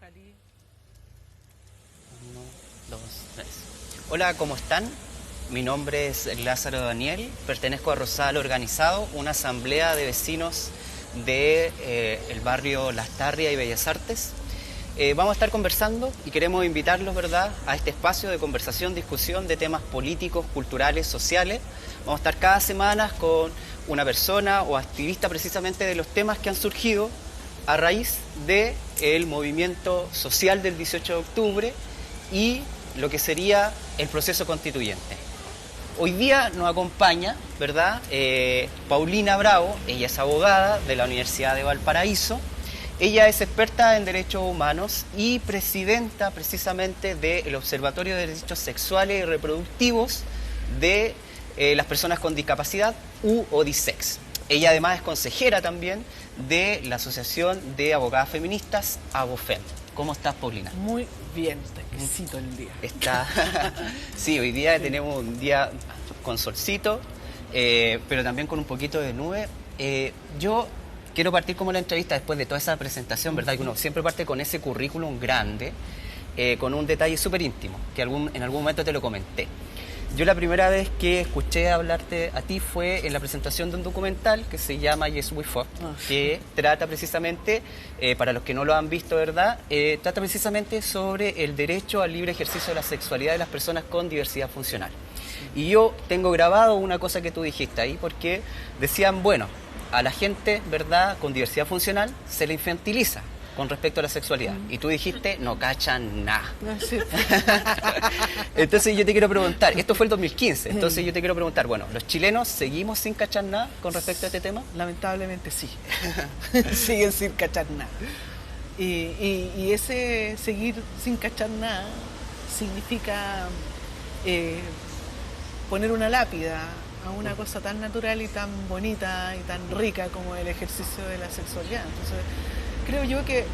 Cali. 1, 2, 3. Hola, ¿cómo están? Mi nombre es Lázaro Daniel, pertenezco a Rosal Organizado, una asamblea de vecinos de el barrio Las Tarrias y Bellas Artes. Vamos a estar conversando y queremos invitarlos, ¿verdad?, a este espacio de conversación, discusión de temas políticos, culturales, sociales. Vamos a estar cada semana con una persona o activista precisamente de los temas que han surgido a raíz del movimiento social del 18 de octubre y lo que sería el proceso constituyente. Hoy día nos acompaña, ¿verdad?, Paulina Bravo. Ella es abogada de la Universidad de Valparaíso. Ella es experta en derechos humanos y presidenta precisamente del Observatorio de Derechos Sexuales y Reproductivos de las personas con discapacidad, UODISEX. Ella además es consejera también de la Asociación de Abogadas Feministas, ABOFEM. ¿Cómo estás, Paulina? Muy bien, está exquisito el día. Sí, hoy día tenemos un día con solcito, pero también con un poquito de nube. Yo quiero partir como la entrevista después de toda esa presentación, ¿verdad? Que uno siempre parte con ese currículum grande, con un detalle súper íntimo, que en algún momento te lo comenté. Yo la primera vez que escuché hablarte a ti fue en la presentación de un documental que se llama Yes We Fuck, que trata precisamente, para los que no lo han visto, ¿verdad?, trata precisamente sobre el derecho al libre ejercicio de la sexualidad de las personas con diversidad funcional. Y yo tengo grabado una cosa que tú dijiste ahí, porque decían, bueno, a la gente, ¿verdad?, con diversidad funcional se le infantiliza con respecto a la sexualidad. Y tú dijiste, no cachan nada. Sí. Entonces yo te quiero preguntar, esto fue el 2015, entonces yo te quiero preguntar, bueno, ¿los chilenos seguimos sin cachar nada con respecto a este tema? Lamentablemente sí. Siguen sin cachar nada. Y ese seguir sin cachar nada significa poner una lápida a una cosa tan natural y tan bonita y tan rica como el ejercicio de la sexualidad. Entonces, creo yo que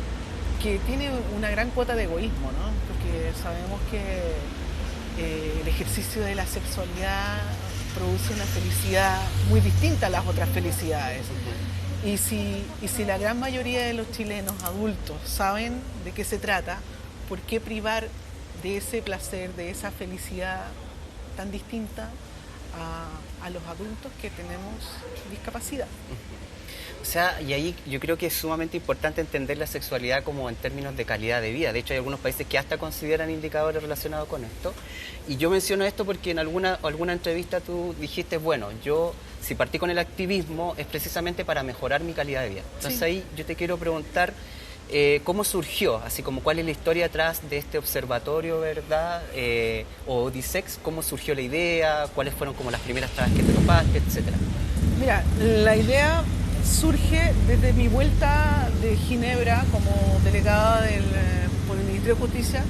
tiene una gran cuota de egoísmo, ¿no? Porque sabemos que el ejercicio de la sexualidad produce una felicidad muy distinta a las otras felicidades. Y si la gran mayoría de los chilenos adultos saben de qué se trata, ¿por qué privar de ese placer, de esa felicidad tan distinta a los adultos que tenemos discapacidad? O sea, y ahí yo creo que es sumamente importante entender la sexualidad como en términos de calidad de vida. De hecho, hay algunos países que hasta consideran indicadores relacionados con esto. Y yo menciono esto porque en alguna entrevista tú dijiste, bueno, yo si partí con el activismo es precisamente para mejorar mi calidad de vida. Entonces sí, ahí yo te quiero preguntar cómo surgió, así como cuál es la historia atrás de este observatorio, ¿verdad? O ODISEX, cómo surgió la idea, cuáles fueron como las primeras trabas que te topaste, etcétera. Mira, la idea surge desde mi vuelta de Ginebra como delegada por el Ministerio de Justicia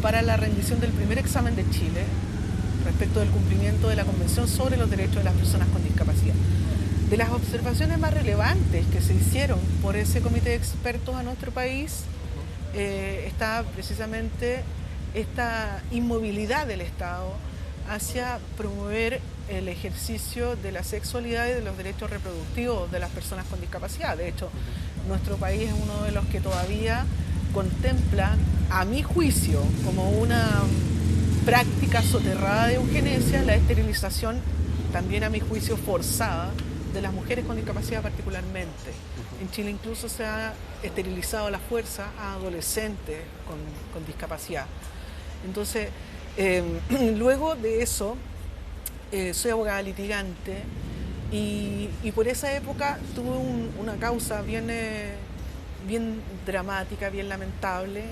para la rendición del primer examen de Chile respecto del cumplimiento de la Convención sobre los Derechos de las Personas con Discapacidad. De las observaciones más relevantes que se hicieron por ese comité de expertos a nuestro país está precisamente esta inmovilidad del Estado hacia promover el ejercicio de la sexualidad y de los derechos reproductivos de las personas con discapacidad. De hecho, nuestro país es uno de los que todavía contempla, a mi juicio, como una práctica soterrada de eugenesia, la esterilización, también a mi juicio forzada, de las mujeres con discapacidad particularmente. En Chile incluso se ha esterilizado a la fuerza a adolescentes con discapacidad. Entonces, luego de eso, soy abogada litigante y por esa época tuve una causa bien dramática, bien lamentable,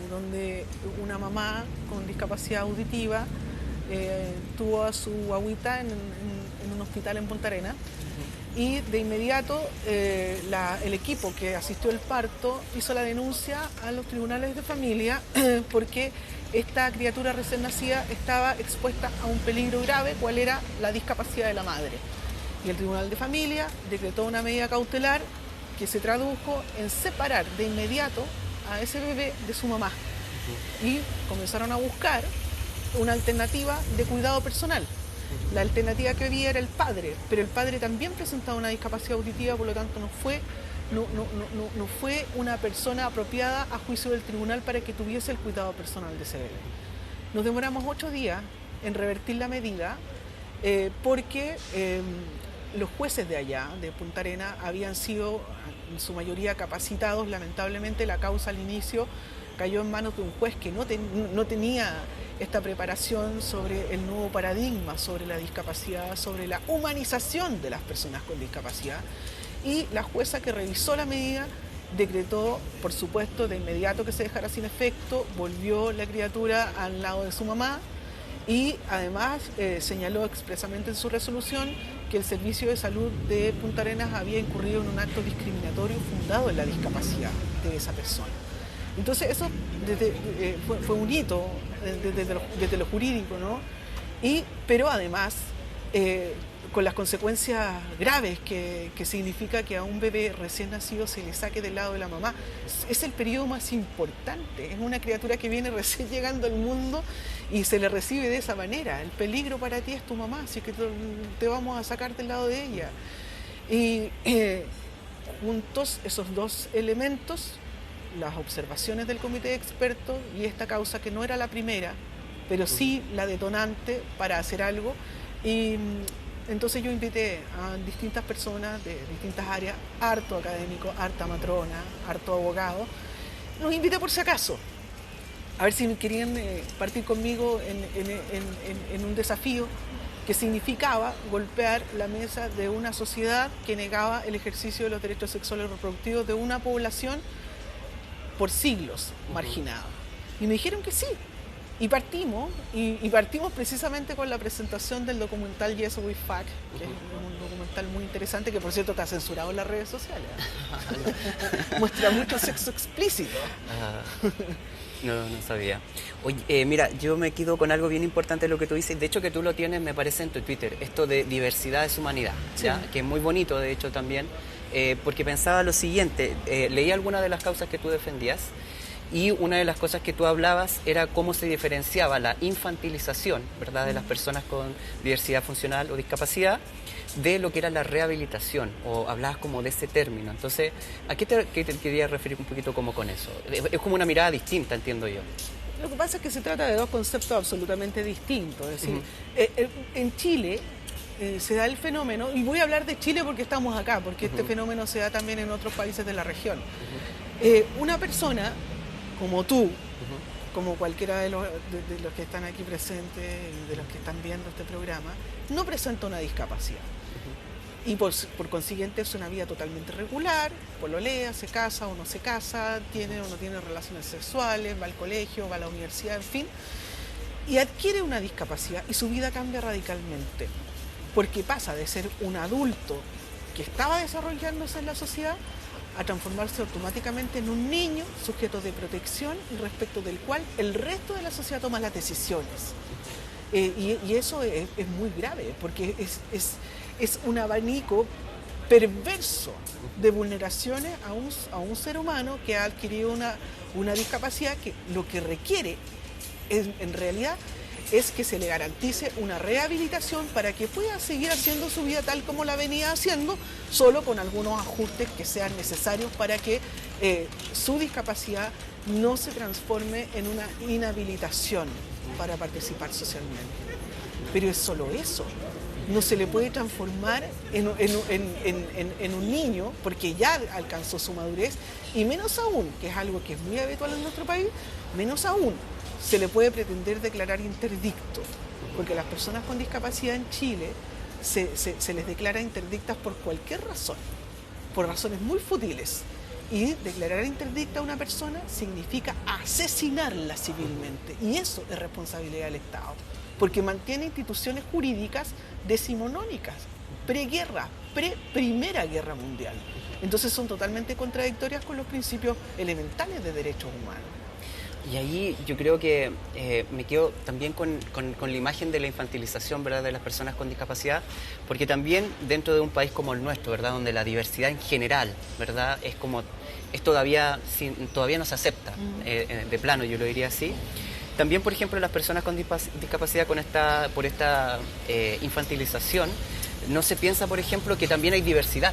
donde una mamá con discapacidad auditiva tuvo a su guagüita en un hospital en Punta Arenas. Y de inmediato el equipo que asistió al parto hizo la denuncia a los tribunales de familia porque esta criatura recién nacida estaba expuesta a un peligro grave, cuál era la discapacidad de la madre. Y el tribunal de familia decretó una medida cautelar que se tradujo en separar de inmediato a ese bebé de su mamá. Y comenzaron a buscar una alternativa de cuidado personal. La alternativa que había era el padre, pero el padre también presentaba una discapacidad auditiva, por lo tanto no fue no fue una persona apropiada a juicio del tribunal para que tuviese el cuidado personal de ese bebé. Nos demoramos 8 días en revertir la medida porque los jueces de allá, de Punta Arenas, habían sido en su mayoría capacitados. Lamentablemente la causa al inicio cayó en manos de un juez que no tenía esta preparación sobre el nuevo paradigma, sobre la discapacidad, sobre la humanización de las personas con discapacidad. Y la jueza que revisó la medida decretó, por supuesto, de inmediato que se dejara sin efecto, volvió la criatura al lado de su mamá y además señaló expresamente en su resolución que el Servicio de Salud de Punta Arenas había incurrido en un acto discriminatorio fundado en la discapacidad de esa persona. Entonces eso fue un hito desde lo jurídico, ¿no? Pero además con las consecuencias graves que significa que a un bebé recién nacido se le saque del lado de la mamá. Es el periodo más importante, es una criatura que viene recién llegando al mundo y se le recibe de esa manera. El peligro para ti es tu mamá, así que te vamos a sacar del lado de ella. Y juntos esos dos elementos, las observaciones del comité de expertos y esta causa que no era la primera, pero sí la detonante para hacer algo. Y entonces yo invité a distintas personas de distintas áreas, harto académico, harta matrona, harto abogado. Los invité por si acaso, a ver si querían partir conmigo en un desafío que significaba golpear la mesa de una sociedad que negaba el ejercicio de los derechos sexuales y reproductivos de una población por siglos marginada. Y me dijeron que sí. Y partimos precisamente con la presentación del documental Yes We Fuck, que es un documental muy interesante que por cierto está censurado en las redes sociales. Muestra mucho sexo explícito. No sabía. Oye, mira, yo me quedo con algo bien importante de lo que tú dices. De hecho que tú lo tienes, me parece, en tu Twitter. Esto de diversidad es humanidad, ¿ya? Sí. Que es muy bonito, de hecho, también. Porque pensaba lo siguiente. Leí algunas de las causas que tú defendías. Y una de las cosas que tú hablabas era cómo se diferenciaba la infantilización, ¿verdad?, de las personas con diversidad funcional o discapacidad de lo que era la rehabilitación, o hablabas como de ese término. Entonces, ¿a qué te quería referir un poquito como con eso? Es como una mirada distinta, entiendo yo. Lo que pasa es que se trata de dos conceptos absolutamente distintos. Es decir, en Chile se da el fenómeno, y voy a hablar de Chile porque estamos acá, porque este fenómeno se da también en otros países de la región. Una persona como tú, como cualquiera de los que están aquí presentes y de los que están viendo este programa, no presenta una discapacidad. Y por consiguiente es una vida totalmente regular, pololea, se casa o no se casa, tiene o no tiene relaciones sexuales, va al colegio, va a la universidad, en fin, y adquiere una discapacidad y su vida cambia radicalmente, porque pasa de ser un adulto que estaba desarrollándose en la sociedad a transformarse automáticamente en un niño sujeto de protección y respecto del cual el resto de la sociedad toma las decisiones. Y eso es muy grave, porque es un abanico perverso de vulneraciones a un ser humano que ha adquirido una discapacidad que lo que requiere en realidad es que se le garantice una rehabilitación para que pueda seguir haciendo su vida tal como la venía haciendo, solo con algunos ajustes que sean necesarios para que su discapacidad no se transforme en una inhabilitación para participar socialmente. Pero es solo eso. No se le puede transformar en un niño porque ya alcanzó su madurez, y menos aún, que es algo que es muy habitual en nuestro país, menos aún se le puede pretender declarar interdicto, porque las personas con discapacidad en Chile se les declara interdictas por cualquier razón, por razones muy fútiles. Y declarar interdicta a una persona significa asesinarla civilmente, y eso es responsabilidad del Estado, porque mantiene instituciones jurídicas decimonónicas, preguerra, pre-Primera Guerra Mundial. Entonces son totalmente contradictorias con los principios elementales de derechos humanos. Y ahí yo creo que me quedo también con la imagen de la infantilización, ¿verdad?, de las personas con discapacidad, porque también dentro de un país como el nuestro, ¿verdad?, donde la diversidad en general, ¿verdad?, es todavía no se acepta, de plano, yo lo diría así. También, por ejemplo, las personas con discapacidad por esta infantilización, no se piensa, por ejemplo, que también hay diversidad,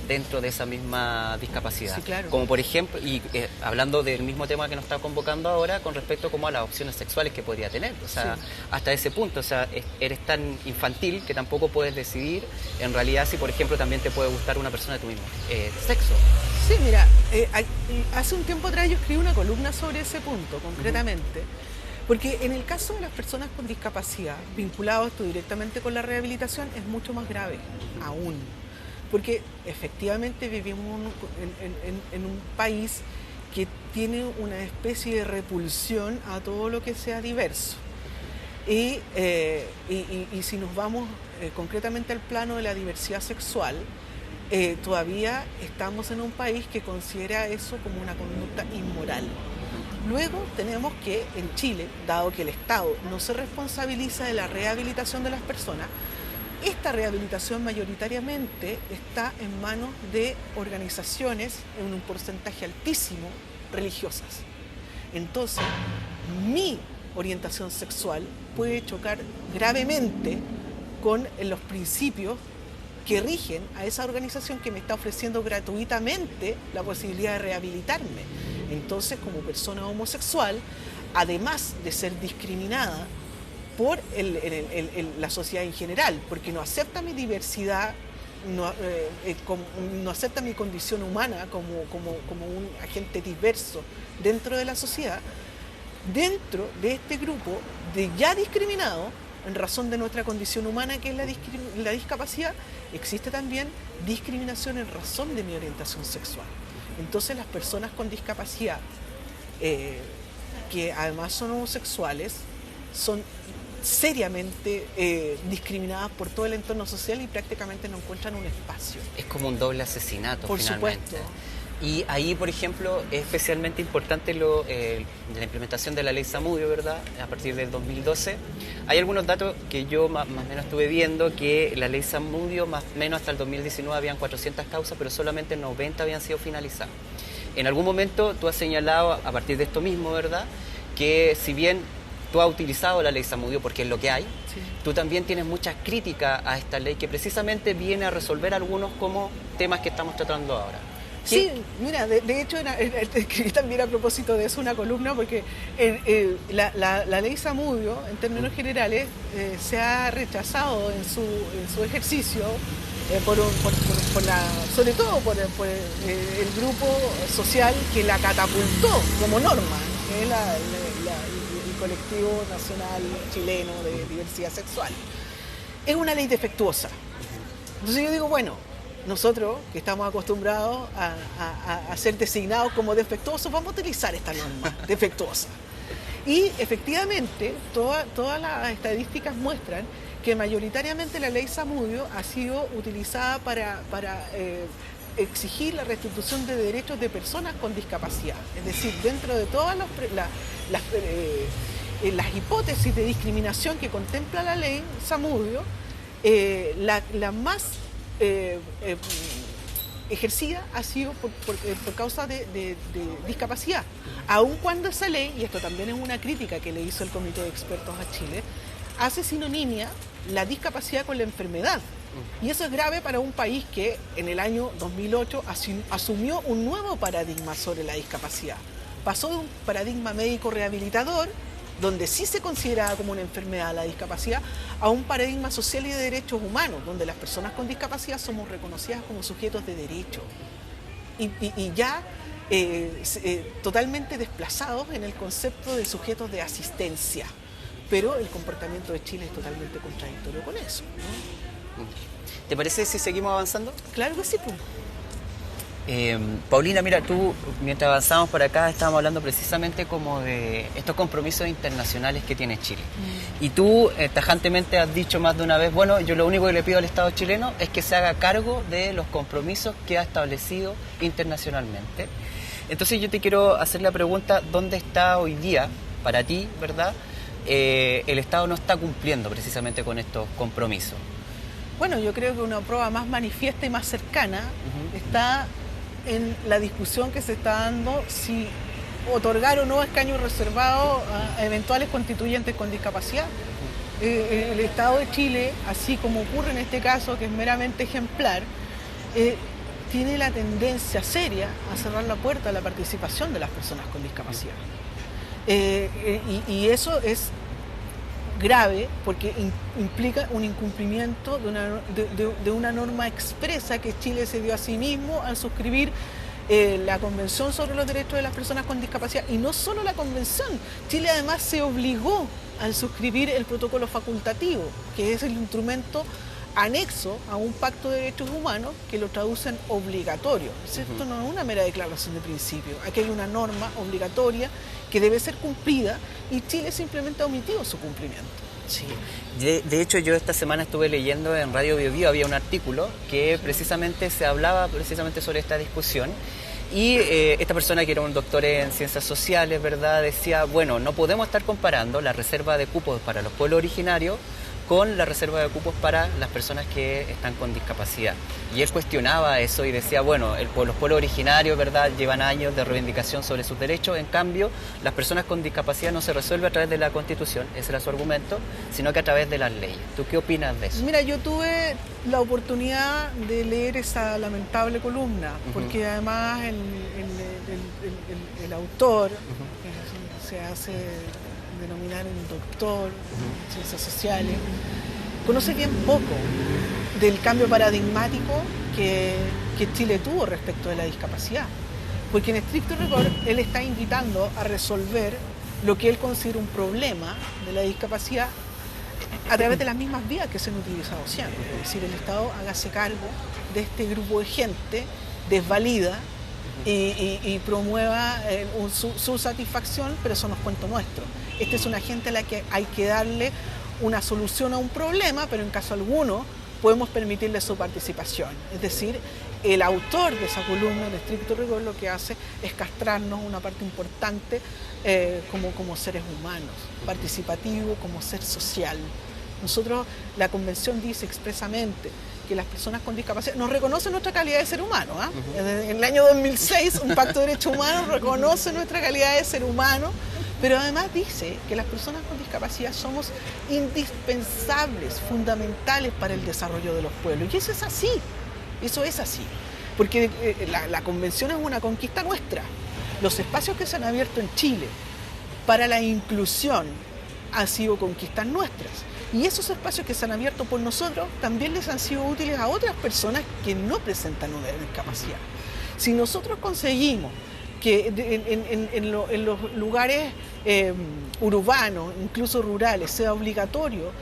dentro de esa misma discapacidad. Sí, claro. Como por ejemplo, y hablando del mismo tema que nos está convocando ahora, con respecto como a las opciones sexuales que podría tener. O sea, Sí. hasta ese punto, o sea, eres tan infantil que tampoco puedes decidir en realidad si, por ejemplo, también te puede gustar una persona de tu mismo sexo. Sí, mira, hace un tiempo atrás yo escribí una columna sobre ese punto, concretamente, porque en el caso de las personas con discapacidad, vinculado esto directamente con la rehabilitación, es mucho más grave aún, porque efectivamente vivimos en un país que tiene una especie de repulsión a todo lo que sea diverso. Y si nos vamos concretamente al plano de la diversidad sexual, todavía estamos en un país que considera eso como una conducta inmoral. Luego tenemos que en Chile, dado que el Estado no se responsabiliza de la rehabilitación de las personas, esta rehabilitación mayoritariamente está en manos de organizaciones en un porcentaje altísimo religiosas. Entonces, mi orientación sexual puede chocar gravemente con los principios que rigen a esa organización que me está ofreciendo gratuitamente la posibilidad de rehabilitarme. Entonces, como persona homosexual, además de ser discriminada por la sociedad en general, porque no acepta mi diversidad, no acepta mi condición humana como un agente diverso dentro de la sociedad, dentro de este grupo de ya discriminado, en razón de nuestra condición humana, que es la discapacidad, existe también discriminación en razón de mi orientación sexual. Entonces las personas con discapacidad, que además son homosexuales, son seriamente discriminadas por todo el entorno social y prácticamente no encuentran un espacio. Es como un doble asesinato, Por finalmente. supuesto. Y ahí, por ejemplo, es especialmente importante la implementación de la ley Zamudio, ¿verdad? A partir del 2012. Hay algunos datos que yo más o menos estuve viendo, que la ley Zamudio, más o menos hasta el 2019, habían 400 causas, pero solamente 90 habían sido finalizadas. En algún momento tú has señalado, a partir de esto mismo, ¿verdad?, que si bien tú has utilizado la ley Zamudio porque es lo que hay, Sí. tú también tienes muchas críticas a esta ley que precisamente viene a resolver algunos como temas que estamos tratando ahora. Sí, mira, de hecho escribí también a propósito de eso una columna, porque la ley Zamudio, en términos generales, se ha rechazado en su ejercicio, sobre todo por el grupo social que la catapultó como norma, que es el Colectivo Nacional Chileno de Diversidad Sexual. Es una ley defectuosa. Entonces yo digo, bueno, nosotros, que estamos acostumbrados a ser designados como defectuosos, vamos a utilizar esta norma defectuosa. Y efectivamente, todas las estadísticas muestran que mayoritariamente la ley Zamudio ha sido utilizada para exigir la restitución de derechos de personas con discapacidad. Es decir, dentro de todas las hipótesis de discriminación que contempla la ley Zamudio, la más ejercida ha sido por causa de discapacidad, aun cuando esa ley, y esto también es una crítica que le hizo el Comité de Expertos a Chile, hace sinonimia la discapacidad con la enfermedad. Y eso es grave para un país que en el año 2008 asumió un nuevo paradigma sobre la discapacidad. Pasó de un paradigma médico rehabilitador, donde sí se consideraba como una enfermedad la discapacidad, a un paradigma social y de derechos humanos, donde las personas con discapacidad somos reconocidas como sujetos de derecho y ya totalmente desplazados en el concepto de sujetos de asistencia. Pero el comportamiento de Chile es totalmente contradictorio con eso, ¿no? ¿Te parece si seguimos avanzando? Claro que sí, pues. Paulina, mira, tú, mientras avanzamos por acá, estábamos hablando precisamente como de estos compromisos internacionales que tiene Chile. Y tú tajantemente has dicho más de una vez, bueno, yo lo único que le pido al Estado chileno es que se haga cargo de los compromisos que ha establecido internacionalmente. Entonces yo te quiero hacer la pregunta, ¿dónde está hoy día, para ti, verdad, el Estado no está cumpliendo precisamente con estos compromisos? Bueno, yo creo que una prueba más manifiesta y más cercana está en la discusión que se está dando si otorgar o no escaños reservados a eventuales constituyentes con discapacidad. El Estado de Chile, así como ocurre en este caso, que es meramente ejemplar, tiene la tendencia seria a cerrar la puerta a la participación de las personas con discapacidad. Y eso es grave porque implica un incumplimiento de una norma expresa que Chile se dio a sí mismo al suscribir la Convención sobre los Derechos de las Personas con Discapacidad. Y no solo la Convención, Chile además se obligó al suscribir el protocolo facultativo, que es el instrumento anexo a un pacto de derechos humanos que lo traducen obligatorio. Esto no es una mera declaración de principio. Aquí hay una norma obligatoria que debe ser cumplida y Chile simplemente ha omitido su cumplimiento. Sí. De hecho, yo esta semana estuve leyendo en Radio Bio Bio, había un artículo que precisamente se hablaba precisamente sobre esta discusión. Y esta persona, que era un doctor en ciencias sociales, ¿verdad?, decía, bueno, no podemos estar comparando la reserva de cupos para los pueblos originarios con la reserva de cupos para las personas que están con discapacidad. Y él cuestionaba eso y decía, bueno, los pueblos originarios, ¿verdad?, llevan años de reivindicación sobre sus derechos, en cambio, las personas con discapacidad no se resuelve a través de la Constitución, ese era su argumento, sino que a través de las leyes. ¿Tú qué opinas de eso? Mira, yo tuve la oportunidad de leer esa lamentable columna, porque además el autor, que se hace denominar un doctor en ciencias sociales, conoce bien poco del cambio paradigmático que Chile tuvo respecto de la discapacidad. Porque en estricto rigor él está invitando a resolver lo que él considera un problema de la discapacidad a través de las mismas vías que se han utilizado siempre. Es decir, el Estado hágase cargo de este grupo de gente, desvalida y promueva su satisfacción, pero eso no es cuento nuestro. Esta es una gente a la que hay que darle una solución a un problema, pero en caso alguno podemos permitirle su participación. Es decir, el autor de esa columna, en estricto rigor, lo que hace es castrarnos una parte importante como seres humanos, participativo, como ser social. Nosotros, la Convención dice expresamente que las personas con discapacidad nos reconocen nuestra calidad de ser humano. En el año 2006, un pacto de derechos humanos reconoce nuestra calidad de ser humano, pero además dice que las personas con discapacidad somos indispensables, fundamentales para el desarrollo de los pueblos. Y eso es así, porque la Convención es una conquista nuestra. Los espacios que se han abierto en Chile para la inclusión han sido conquistas nuestras. Y esos espacios que se han abierto por nosotros también les han sido útiles a otras personas que no presentan una discapacidad. Si nosotros conseguimos que en los lugares urbanos, incluso rurales, sea obligatorio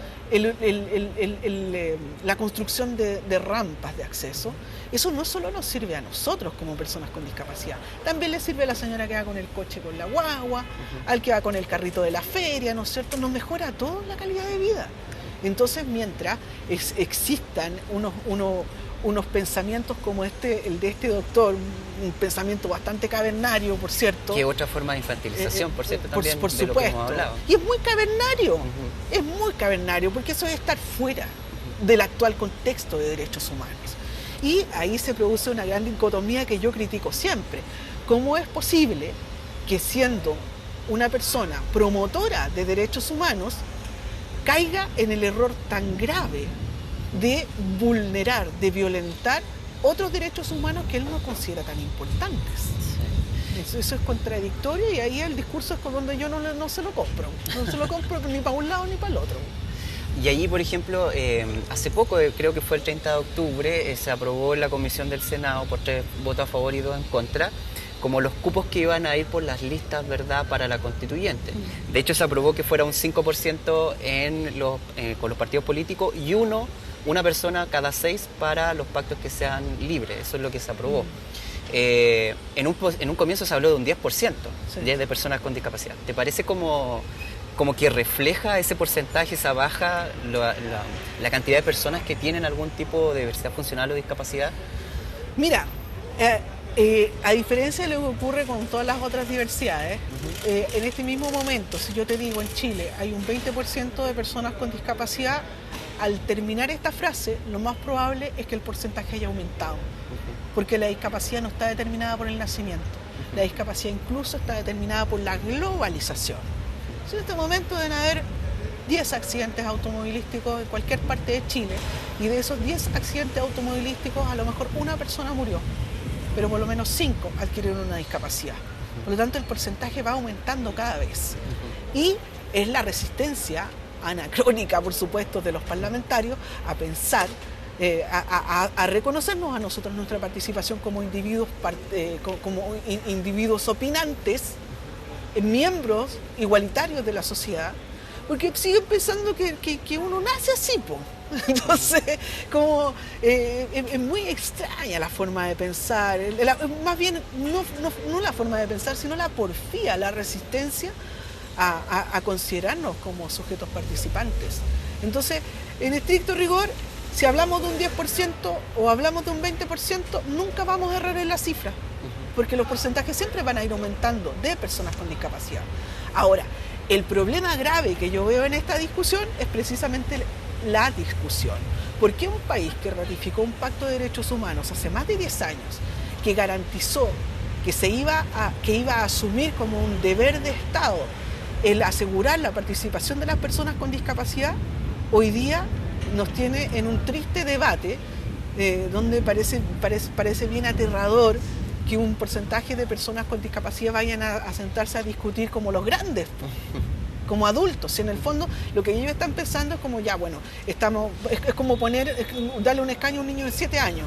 la construcción de rampas de acceso, eso no solo nos sirve a nosotros como personas con discapacidad, también le sirve a la señora que va con el coche con la guagua, al que va con el carrito de la feria, ¿no es cierto? Nos mejora a todos la calidad de vida. Entonces, mientras existan unos pensamientos como el de este doctor, un pensamiento bastante cavernario, por cierto. Que otra forma de infantilización, por cierto, también por de supuesto. Lo que hemos hablado. Y es muy cavernario, porque eso es estar fuera del actual contexto de derechos humanos. Y ahí se produce una gran dicotomía que yo critico siempre. ¿Cómo es posible que, siendo una persona promotora de derechos humanos, caiga en el error tan grave de vulnerar, de violentar otros derechos humanos que él no considera tan importantes? Sí. Eso es contradictorio, y ahí el discurso es con donde yo no se lo compro. No se lo compro ni para un lado ni para el otro. Y allí, por ejemplo, hace poco, creo que fue el 30 de octubre, se aprobó en la Comisión del Senado por 3 votos a favor y 2 en contra, como los cupos que iban a ir por las listas, ¿verdad?, para la constituyente. De hecho, se aprobó que fuera un 5% con los partidos políticos y una persona cada 6 para los pactos que sean libres. Eso es lo que se aprobó. En un comienzo se habló de un 10% de personas con discapacidad. ¿Te parece como que refleja ese porcentaje, esa baja, la cantidad de personas que tienen algún tipo de diversidad funcional o discapacidad? Mira, a diferencia de lo que ocurre con todas las otras diversidades, en este mismo momento, si yo te digo, en Chile hay un 20% de personas con discapacidad, al terminar esta frase, lo más probable es que el porcentaje haya aumentado, porque la discapacidad no está determinada por el nacimiento, la discapacidad incluso está determinada por la globalización. En este momento deben haber 10 accidentes automovilísticos en cualquier parte de Chile, y de esos 10 accidentes automovilísticos a lo mejor una persona murió. pero por lo menos 5 adquieren una discapacidad. Por lo tanto, el porcentaje va aumentando cada vez. Y es la resistencia anacrónica, por supuesto, de los parlamentarios a pensar, a reconocernos a nosotros nuestra participación como individuos, individuos opinantes, miembros igualitarios de la sociedad, porque siguen pensando que uno nace así, po. Entonces, como es muy extraña la forma de pensar, más bien no la forma de pensar, sino la porfía, la resistencia a considerarnos como sujetos participantes. Entonces, en estricto rigor, si hablamos de un 10% o hablamos de un 20%, nunca vamos a errar en la cifra, porque los porcentajes siempre van a ir aumentando de personas con discapacidad. Ahora, el problema grave que yo veo en esta discusión es precisamente la discusión. ¿Por qué un país que ratificó un pacto de derechos humanos hace más de 10 años, que garantizó que iba a asumir como un deber de Estado el asegurar la participación de las personas con discapacidad, hoy día nos tiene en un triste debate donde parece bien aterrador que un porcentaje de personas con discapacidad vayan a sentarse a discutir como los grandes, como adultos? Y en el fondo lo que ellos están pensando es como, ya bueno, es como darle un escaño a un niño de 7 años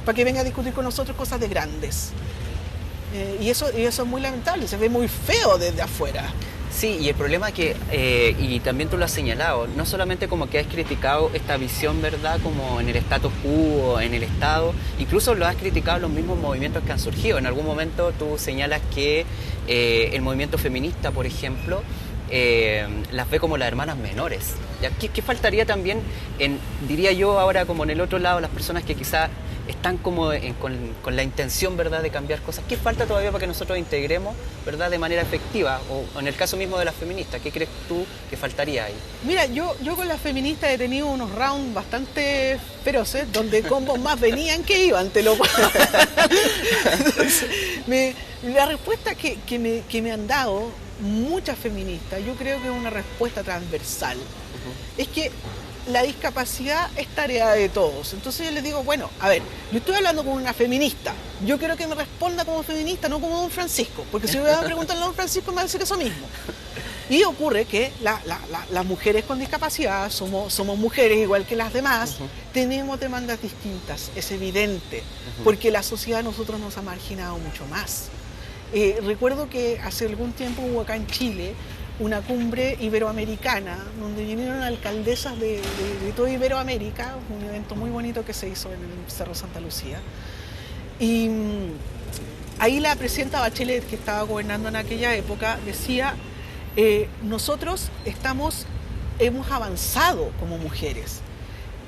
para que venga a discutir con nosotros cosas de grandes. Y eso es muy lamentable, se ve muy feo desde afuera. Sí, y el problema que, y también tú lo has señalado, no solamente como que has criticado esta visión, ¿verdad?, como en el status quo, en el Estado, incluso lo has criticado los mismos movimientos que han surgido. En algún momento tú señalas que el movimiento feminista, por ejemplo, las ve como las hermanas menores. ¿Qué faltaría también, diría yo ahora, como en el otro lado, las personas que quizás están como con la intención, ¿verdad?, de cambiar cosas? ¿Qué falta todavía para que nosotros integremos, ¿verdad?, de manera efectiva? O en el caso mismo de las feministas, ¿qué crees tú que faltaría ahí? Mira, yo con las feministas he tenido unos rounds bastante feroces, donde combos más venían que iban, te lo Entonces, la respuesta que me han dado muchas feministas, yo creo que es una respuesta transversal, es que la discapacidad es tarea de todos. Entonces yo les digo, bueno, a ver, yo estoy hablando con una feminista, yo quiero que me responda como feminista, no como don Francisco, porque si me van a preguntar a don Francisco me va a decir eso mismo. Y ocurre que las mujeres con discapacidad somos mujeres igual que las demás, tenemos demandas distintas, es evidente, porque la sociedad a nosotros nos ha marginado mucho más. Recuerdo que hace algún tiempo hubo acá en Chile una cumbre iberoamericana, donde vinieron alcaldesas de toda Iberoamérica, un evento muy bonito que se hizo en el Cerro Santa Lucía. Y ahí la presidenta Bachelet, que estaba gobernando en aquella época, decía, nosotros hemos avanzado como mujeres,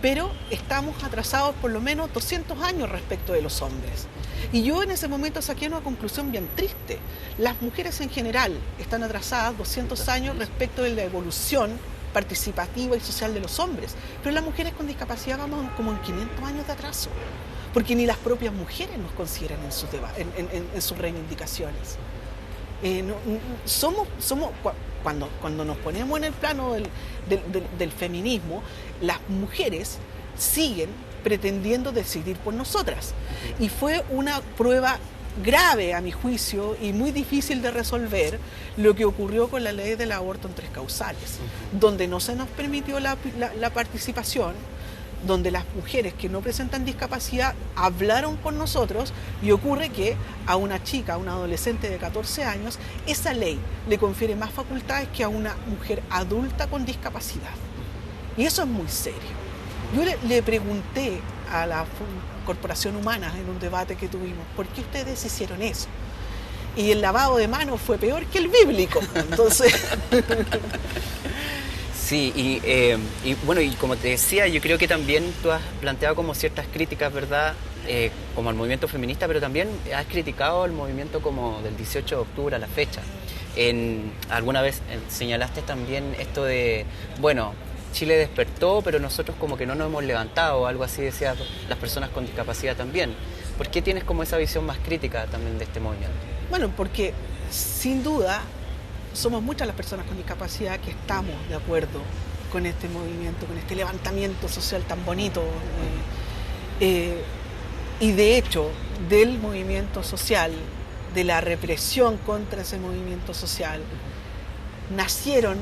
pero estamos atrasados por lo menos 200 años respecto de los hombres. Y yo en ese momento saqué una conclusión bien triste. Las mujeres en general están atrasadas 200 años respecto de la evolución participativa y social de los hombres, pero las mujeres con discapacidad vamos como en 500 años de atraso, porque ni las propias mujeres nos consideran en sus reivindicaciones. Cuando nos ponemos en el plano del feminismo, las mujeres siguen pretendiendo decidir por nosotras. Y fue una prueba grave, a mi juicio, y muy difícil de resolver lo que ocurrió con la ley del aborto en 3 causales, donde no se nos permitió la participación, donde las mujeres que no presentan discapacidad hablaron con nosotros, y ocurre que a una chica, a una adolescente de 14 años, esa ley le confiere más facultades que a una mujer adulta con discapacidad. Y eso es muy serio. Yo le pregunté a la Corporación Humana en un debate que tuvimos, ¿por qué ustedes hicieron eso? Y el lavado de manos fue peor que el bíblico. Entonces... Sí, y bueno, y como te decía, yo creo que también tú has planteado como ciertas críticas, ¿verdad?, como al movimiento feminista, pero también has criticado el movimiento como del 18 de octubre a la fecha. Alguna vez señalaste también esto de, bueno, Chile despertó, pero nosotros como que no nos hemos levantado, algo así decían las personas con discapacidad también. ¿Por qué tienes como esa visión más crítica también de este movimiento? Bueno, porque sin duda somos muchas las personas con discapacidad que estamos de acuerdo con este movimiento, con este levantamiento social tan bonito. Y de hecho, del movimiento social, de la represión contra ese movimiento social, nacieron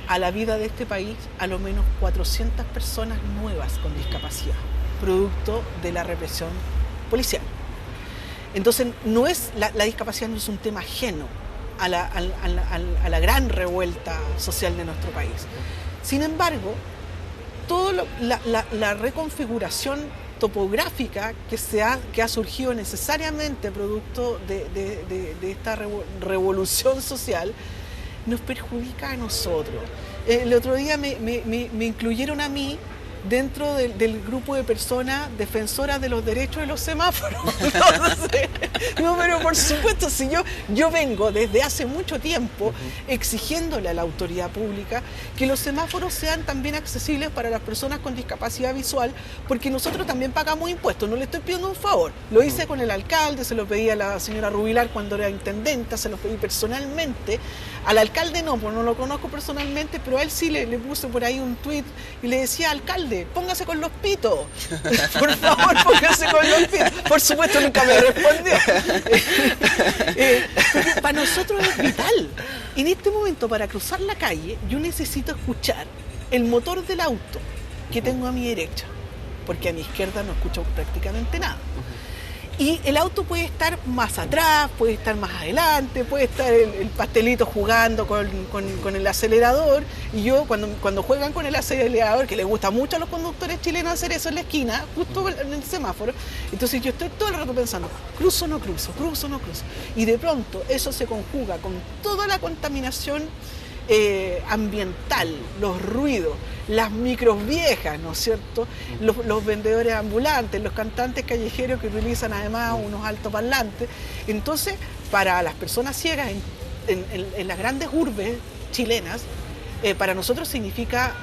a la vida de este país a lo menos 400 personas nuevas con discapacidad, producto de la represión policial. Entonces, la discapacidad no es un tema ajeno a la gran revuelta social de nuestro país. Sin embargo, toda la reconfiguración topográfica que ha surgido necesariamente producto de esta revolución social nos perjudica a nosotros. El otro día me incluyeron a mí dentro del grupo de personas defensoras de los derechos de los semáforos. No, pero por supuesto, si yo vengo desde hace mucho tiempo exigiéndole a la autoridad pública que los semáforos sean también accesibles para las personas con discapacidad visual, porque nosotros también pagamos impuestos. No le estoy pidiendo un favor, lo hice con el alcalde, se lo pedí a la señora Rubilar cuando era intendenta, se lo pedí personalmente. Al alcalde no, pues no lo conozco personalmente, pero a él sí le puse por ahí un tuit y le decía: alcalde, póngase con los pitos, por favor, póngase con los pitos. Por supuesto nunca me respondió. Para nosotros es vital. En este momento, para cruzar la calle, yo necesito escuchar el motor del auto que tengo a mi derecha, porque a mi izquierda no escucho prácticamente nada. Y el auto puede estar más atrás, puede estar más adelante, puede estar el pastelito jugando con el acelerador. Y yo, cuando juegan con el acelerador, que les gusta mucho a los conductores chilenos hacer eso en la esquina, justo en el semáforo, entonces yo estoy todo el rato pensando: cruzo o no cruzo, cruzo o no cruzo. Y de pronto eso se conjuga con toda la contaminación ambiental, los ruidos, las micros viejas, ¿no es cierto? Los vendedores ambulantes, los cantantes callejeros que utilizan además unos altoparlantes. Entonces, para las personas ciegas en las grandes urbes chilenas, para nosotros significa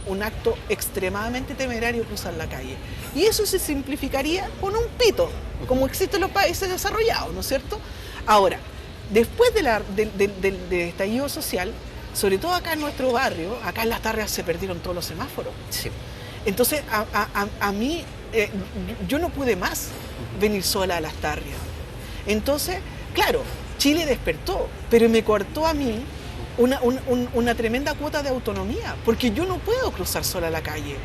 un acto extremadamente temerario cruzar la calle. Y eso se simplificaría con un pito, como existe en los países desarrollados, ¿no es cierto? Ahora, después del estallido social, sobre todo acá en nuestro barrio, acá en Las Tarrias se perdieron todos los semáforos. Sí. Entonces, a mí, yo no pude más venir sola a Las Tarrias. Entonces, claro, Chile despertó, pero me cortó a mí una tremenda cuota de autonomía, porque yo no puedo cruzar sola la calle.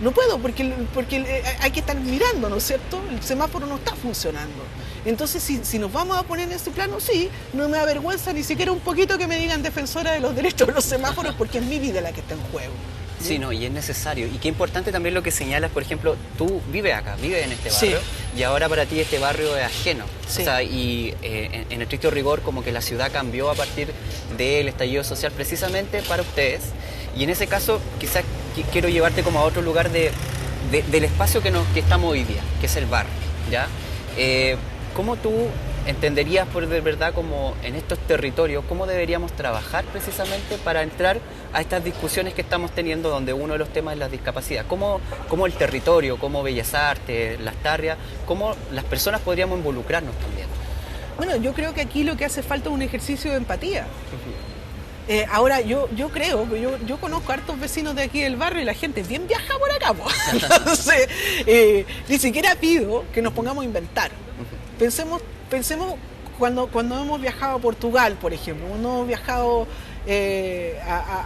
No puedo, porque hay que estar mirando, ¿no es cierto? El semáforo no está funcionando. Entonces, si nos vamos a poner en ese plano, sí, no me avergüenza ni siquiera un poquito que me digan defensora de los derechos de los semáforos, porque es mi vida la que está en juego. Sí, no, y es necesario. Y qué importante también lo que señalas, por ejemplo, tú vives acá, vives en este barrio, sí, y ahora para ti este barrio es ajeno. Sí. O sea, y en estricto rigor, como que la ciudad cambió a partir del estallido social precisamente para ustedes. Y en ese caso, quizás quiero llevarte como a otro lugar del espacio que estamos hoy día, que es el barrio, ¿ya? ¿Cómo tú entenderías, por de verdad, como en estos territorios, cómo deberíamos trabajar precisamente para entrar a estas discusiones que estamos teniendo, donde uno de los temas es la discapacidad? ¿Cómo el territorio, cómo Bellas Artes, Las Tarrias, cómo las personas podríamos involucrarnos también? Bueno, yo creo que aquí lo que hace falta es un ejercicio de empatía. Ahora, yo creo, yo conozco a hartos vecinos de aquí del barrio y la gente es bien viaja por acá, pues. Entonces, ni siquiera pido que nos pongamos a inventar. Pensemos cuando hemos viajado a Portugal, por ejemplo, cuando hemos viajado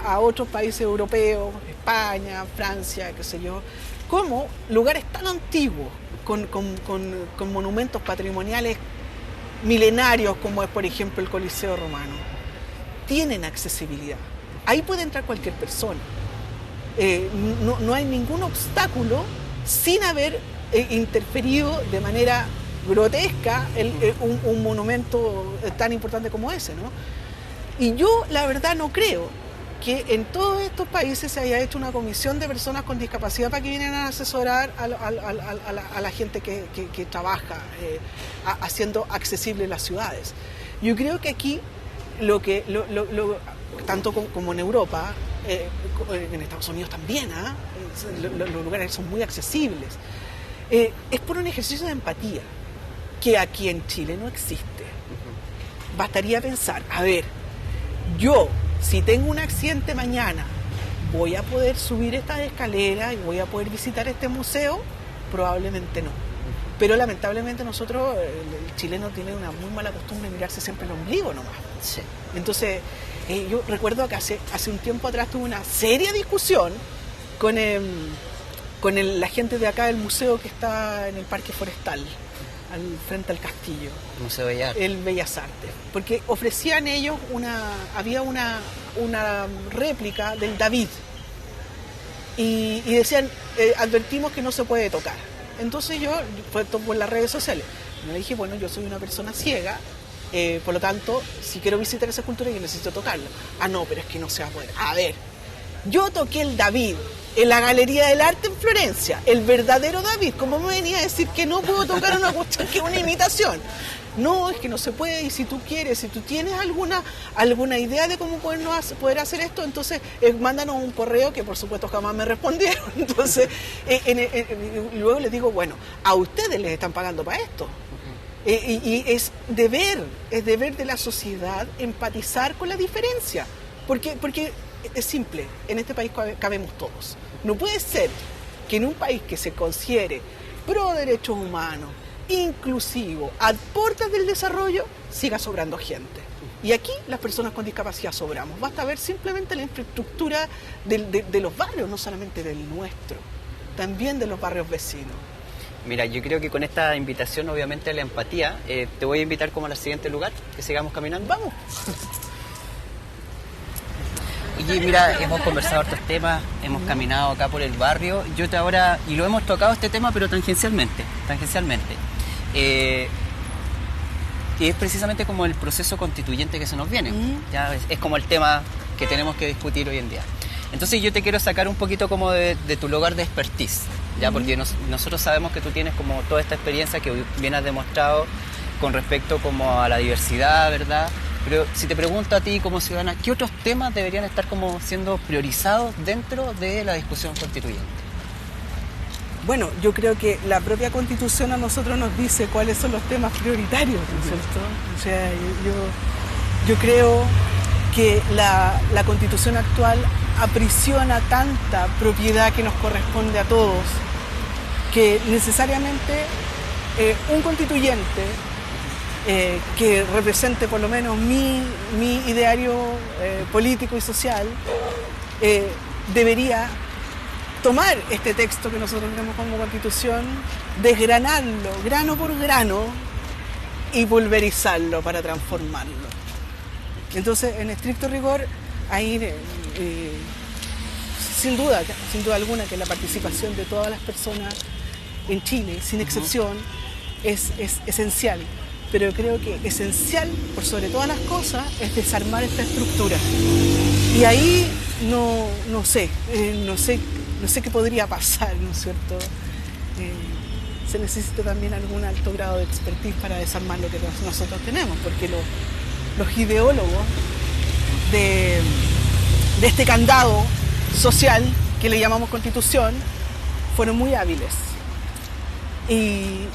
a otros países europeos, España, Francia, qué sé yo, como lugares tan antiguos, con monumentos patrimoniales milenarios como es, por ejemplo, el Coliseo Romano, tienen accesibilidad. Ahí puede entrar cualquier persona. No hay ningún obstáculo sin haber interferido de manera grotesca un monumento tan importante como ese, ¿no? Y yo, la verdad, no creo que en todos estos países se haya hecho una comisión de personas con discapacidad para que vienen a asesorar a la gente que trabaja haciendo accesibles las ciudades. Yo creo que aquí tanto como en Europa, en Estados Unidos también, los lugares son muy accesibles. Es por un ejercicio de empatía que aquí en Chile no existe. Bastaría pensar, a ver, yo, si tengo un accidente mañana, ¿voy a poder subir estas escaleras y voy a poder visitar este museo? Probablemente no. Pero lamentablemente nosotros, el chileno tiene una muy mala costumbre de mirarse siempre el ombligo nomás. Sí. Entonces, yo recuerdo que hace un tiempo atrás tuve una seria discusión con la gente de acá del museo que está en el Parque Forestal, frente al castillo. Museo Bellas Artes. El Bellas Artes. Porque ofrecían ellos había una réplica del David. Y decían, advertimos que no se puede tocar. Entonces yo, por las redes sociales, me dije, bueno, yo soy una persona ciega, por lo tanto, si quiero visitar esa escultura, yo necesito tocarla. Ah, no, pero es que no se va a poder. A ver, yo toqué el David en la Galería del Arte en Florencia, el verdadero David. ¿Cómo me venía a decir que no puedo tocar una cuestión que es una imitación? No, es que no se puede, y si tú quieres, si tú tienes alguna idea de cómo poder hacer esto, entonces mándanos un correo, que por supuesto jamás me respondieron. Entonces, luego les digo, bueno, a ustedes les están pagando para esto. Y es deber de la sociedad empatizar con la diferencia, porque es simple, en este país cabemos todos. No puede ser que en un país que se considere pro derechos humanos, inclusivo, a puertas del desarrollo, siga sobrando gente. Y aquí las personas con discapacidad sobramos. Basta ver simplemente la infraestructura de los barrios, no solamente del nuestro, también de los barrios vecinos. Mira, yo creo que con esta invitación, obviamente, a la empatía, te voy a invitar como al siguiente lugar, que sigamos caminando. ¡Vamos! Oye, mira, hemos conversado estos temas, hemos caminado acá por el barrio, y lo hemos tocado este tema, pero tangencialmente. Y es precisamente como el proceso constituyente que se nos viene. Ya es como el tema que tenemos que discutir hoy en día. Entonces yo te quiero sacar un poquito como de tu lugar de expertise, ¿ya? Porque nosotros sabemos que tú tienes como toda esta experiencia que bien has demostrado con respecto como a la diversidad, ¿verdad? Pero si te pregunto a ti como ciudadana, ¿qué otros temas deberían estar como siendo priorizados dentro de la discusión constituyente? Bueno, yo creo que la propia Constitución a nosotros nos dice cuáles son los temas prioritarios, ¿no es cierto? O sea, yo creo que la Constitución actual aprisiona tanta propiedad que nos corresponde a todos, que necesariamente un constituyente que represente por lo menos mi ideario político y social debería tomar este texto que nosotros tenemos como Constitución, desgranarlo grano por grano y pulverizarlo para transformarlo. Entonces, en estricto rigor, ahí sin duda alguna que la participación de todas las personas en Chile, sin excepción, es esencial. Pero creo que esencial, por sobre todas las cosas, es desarmar esta estructura. Y ahí no sé qué podría pasar, ¿no es cierto? Se necesita también algún alto grado de expertise para desarmar lo que nosotros tenemos, porque los ideólogos de este candado social que le llamamos Constitución fueron muy hábiles y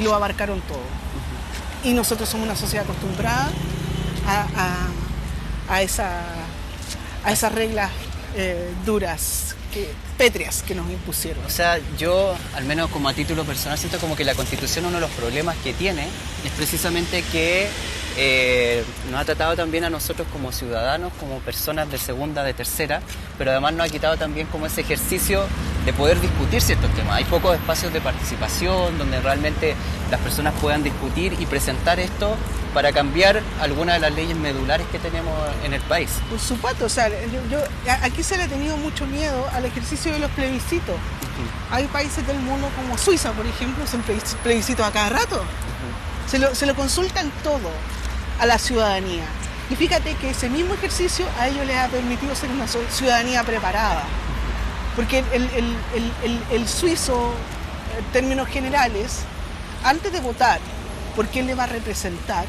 lo abarcaron todo. Y nosotros somos una sociedad acostumbrada a esas reglas duras, pétreas que nos impusieron. O sea, yo, al menos como a título personal, siento como que la Constitución, uno de los problemas que tiene es precisamente que nos ha tratado también a nosotros como ciudadanos, como personas de segunda, de tercera, pero además nos ha quitado también como ese ejercicio de poder discutir ciertos temas. Hay pocos espacios de participación donde realmente las personas puedan discutir y presentar esto para cambiar algunas de las leyes medulares que tenemos en el país. Por supuesto, o sea, aquí se le ha tenido mucho miedo al ejercicio de los plebiscitos. Hay países del mundo como Suiza, por ejemplo, hacen plebiscitos a cada rato. Se lo consultan todo a la ciudadanía. Y fíjate que ese mismo ejercicio a ellos les ha permitido ser una ciudadanía preparada. Porque el suizo, en términos generales, antes de votar por quién le va a representar,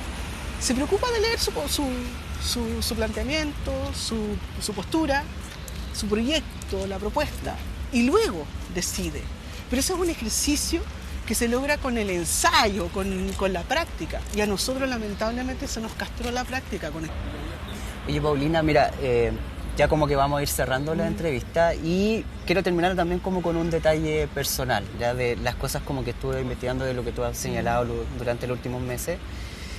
se preocupa de leer su planteamiento, su postura, su proyecto, la propuesta, y luego decide. Pero eso es un ejercicio que se logra con el ensayo, con la práctica. Y a nosotros, lamentablemente, se nos castró la práctica con esto. Oye, Paulina, mira, ya como que vamos a ir cerrando la entrevista y quiero terminar también como con un detalle personal, ya de las cosas como que estuve investigando de lo que tú has señalado durante los últimos meses.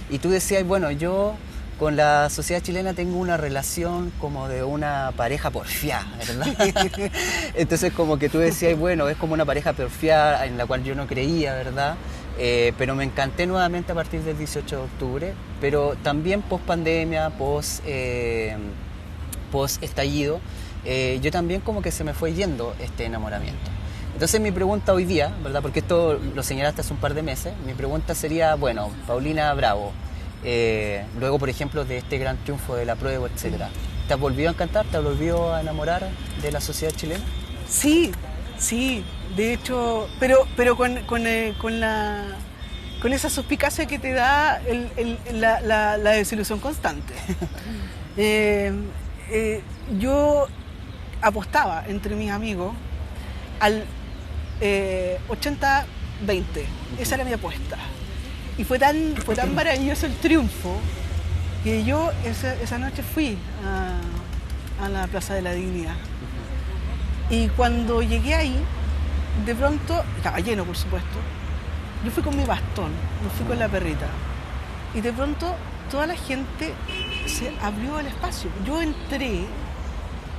Y tú decías, bueno, yo con la sociedad chilena tengo una relación como de una pareja porfiada, ¿verdad? Entonces como que tú decías, bueno, es como una pareja porfiada en la cual yo no creía, ¿verdad? Pero me encanté nuevamente a partir del 18 de octubre, pero también post pandemia, post estallido, yo también como que se me fue yendo este enamoramiento. Entonces mi pregunta hoy día, ¿verdad? Porque esto lo señalaste hace un par de meses, mi pregunta sería, bueno, Paulina Bravo, luego por ejemplo de este gran triunfo de la prueba, etcétera, ¿te has volvido a encantar? ¿Te has volvido a enamorar de la sociedad chilena? Sí, sí, de hecho, pero con esa suspicacia que te da la desilusión constante. Yo apostaba entre mis amigos al 80-20, esa era mi apuesta. Y fue tan maravilloso el triunfo que yo esa noche fui a la Plaza de la Dignidad. Y cuando llegué ahí, de pronto, estaba lleno por supuesto, yo fui con mi bastón, no fui con la perrita. Y de pronto toda la gente se abrió el espacio. Yo entré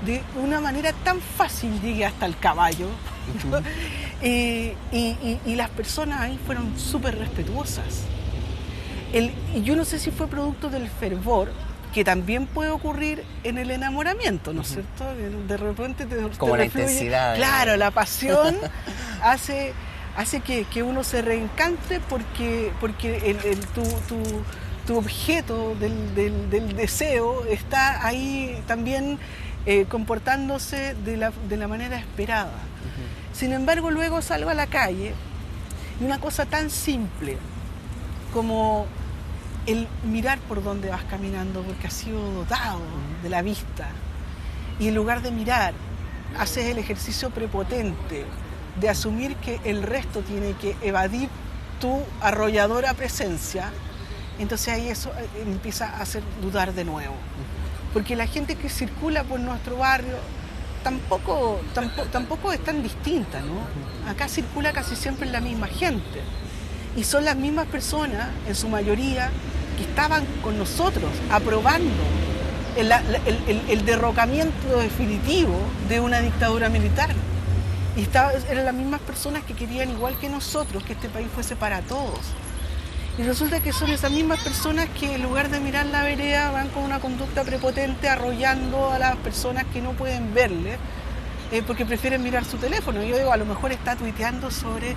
de una manera tan fácil, llegué hasta el caballo. Y las personas ahí fueron súper respetuosas. Y yo no sé si fue producto del fervor, que también puede ocurrir en el enamoramiento, ¿no es cierto? De repente como la intensidad. Claro, la pasión hace que uno se reencante porque tu objeto del deseo está ahí también comportándose de la manera esperada. Sin embargo, luego salgo a la calle y una cosa tan simple como el mirar por dónde vas caminando, porque has sido dotado de la vista, y en lugar de mirar, haces el ejercicio prepotente de asumir que el resto tiene que evadir tu arrolladora presencia, entonces ahí eso empieza a hacer dudar de nuevo. Porque la gente que circula por nuestro barrio tampoco es tan distinta, ¿no? Acá circula casi siempre la misma gente. Y son las mismas personas, en su mayoría, que estaban con nosotros aprobando el derrocamiento definitivo de una dictadura militar. Y eran las mismas personas que querían, igual que nosotros, que este país fuese para todos. Y resulta que son esas mismas personas que en lugar de mirar la vereda van con una conducta prepotente arrollando a las personas que no pueden verle, porque prefieren mirar su teléfono. Yo digo, a lo mejor está tuiteando sobre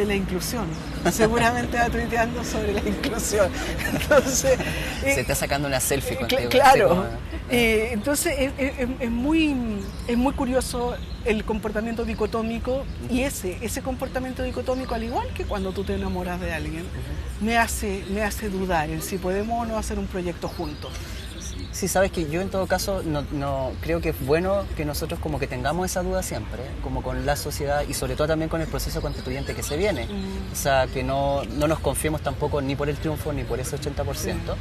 la inclusión. Seguramente está tuiteando sobre la inclusión. Entonces, se está sacando una selfie contigo. Claro. Entonces es muy curioso el comportamiento dicotómico, y ese comportamiento dicotómico, al igual que cuando tú te enamoras de alguien, me hace dudar en si podemos o no hacer un proyecto juntos. Sí, sabes que yo en todo caso no creo que es bueno que nosotros como que tengamos esa duda siempre, como con la sociedad y sobre todo también con el proceso constituyente que se viene. O sea, que no nos confiemos tampoco ni por el triunfo ni por ese 80%.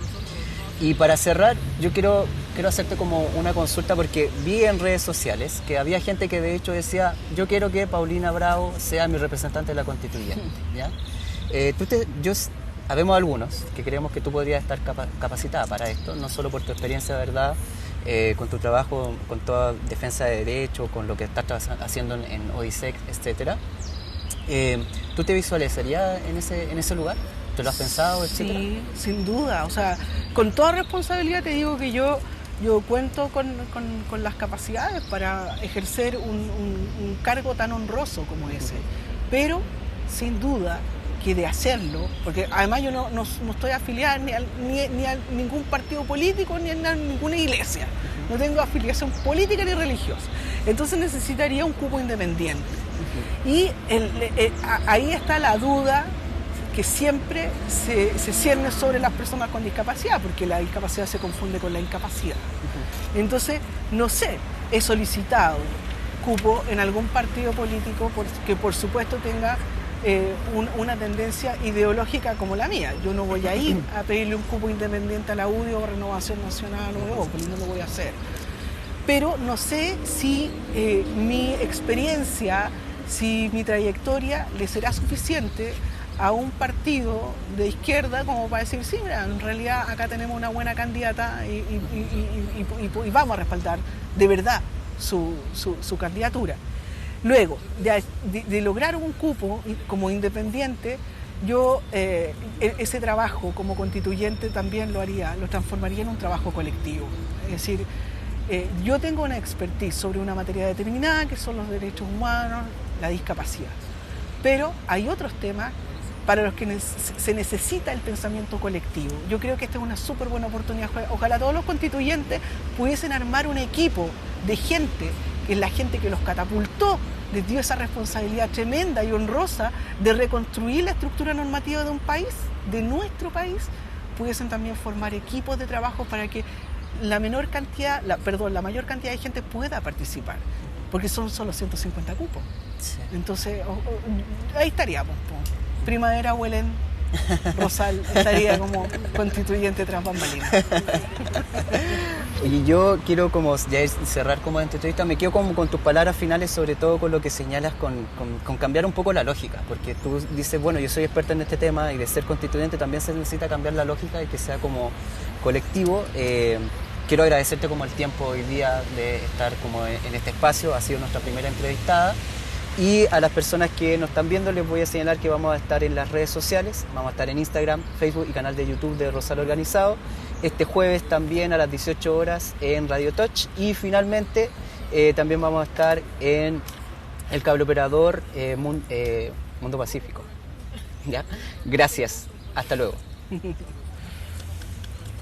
Y para cerrar, yo quiero hacerte como una consulta, porque vi en redes sociales que había gente que de hecho decía, yo quiero que Paulina Bravo sea mi representante de la constituyente, ¿ya? Habemos algunos que creemos que tú podrías estar capacitada para esto, no solo por tu experiencia, ¿verdad? Con tu trabajo, con toda defensa de derechos, con lo que estás haciendo en OISEC, etc. ¿Tú te visualizarías en ese lugar? ¿Te lo has pensado, etcétera? Sí, sin duda. O sea, con toda responsabilidad te digo que yo cuento con las capacidades para ejercer un cargo tan honroso como ese. Pero, sin duda, que de hacerlo, porque además yo no estoy afiliada ni a ningún partido político ni a ninguna iglesia, no tengo afiliación política ni religiosa, entonces necesitaría un cupo independiente. Y ahí está la duda que siempre se cierne sobre las personas con discapacidad, porque la discapacidad se confunde con la incapacidad. Entonces, no sé, he solicitado cupo en algún partido político que por supuesto tenga una tendencia ideológica como la mía. Yo no voy a ir a pedirle un cupo independiente a la UDI o Renovación Nacional o Evópolis, no lo voy a hacer. pero no sé si mi experiencia, si mi trayectoria le será suficiente a un partido de izquierda como para decir, sí, mira, en realidad acá tenemos una buena candidata y vamos a respaldar de verdad su candidatura. Luego, de lograr un cupo como independiente, yo ese trabajo como constituyente también lo transformaría en un trabajo colectivo. Es decir, yo tengo una expertise sobre una materia determinada, que son los derechos humanos, la discapacidad. Pero hay otros temas para los que se necesita el pensamiento colectivo. Yo creo que esta es una súper buena oportunidad. Ojalá todos los constituyentes pudiesen armar un equipo de gente, que es la gente que los catapultó, les dio esa responsabilidad tremenda y honrosa de reconstruir la estructura normativa de un país, de nuestro país, pudiesen también formar equipos de trabajo para que la mayor cantidad de gente pueda participar, porque son solo 150 cupos. Sí. Entonces, ahí estaríamos. Primavera Huelen Rosal estaría como constituyente tras bambalinas. Y yo quiero como ya cerrar como entrevista, me quedo como con tus palabras finales, sobre todo con lo que señalas con cambiar un poco la lógica, porque tú dices, bueno, yo soy experta en este tema y de ser constituyente también se necesita cambiar la lógica y que sea como colectivo. Quiero agradecerte como el tiempo hoy día de estar como en este espacio, ha sido nuestra primera entrevistada. Y a las personas que nos están viendo les voy a señalar que vamos a estar en las redes sociales, vamos a estar en Instagram, Facebook y canal de YouTube de Rosal Organizado. Este jueves también a las 18 horas en Radio Touch y finalmente también vamos a estar en el cable operador Mundo Pacífico. ¿Ya? Gracias, hasta luego.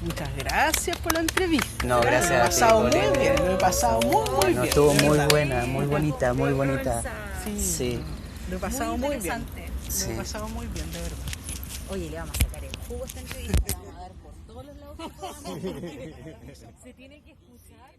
Muchas gracias por la entrevista. No, gracias. Me he pasado muy bien, me he pasado muy bien. Estuvo muy buena, muy bonita, muy bonita. Sí. Lo he pasado muy bien. Sí. Lo he pasado muy bien, de verdad. Oye, le vamos a sacar el jugo a esta entrevista, le vamos a dar por todos los lados que podamos. Se tiene que escuchar.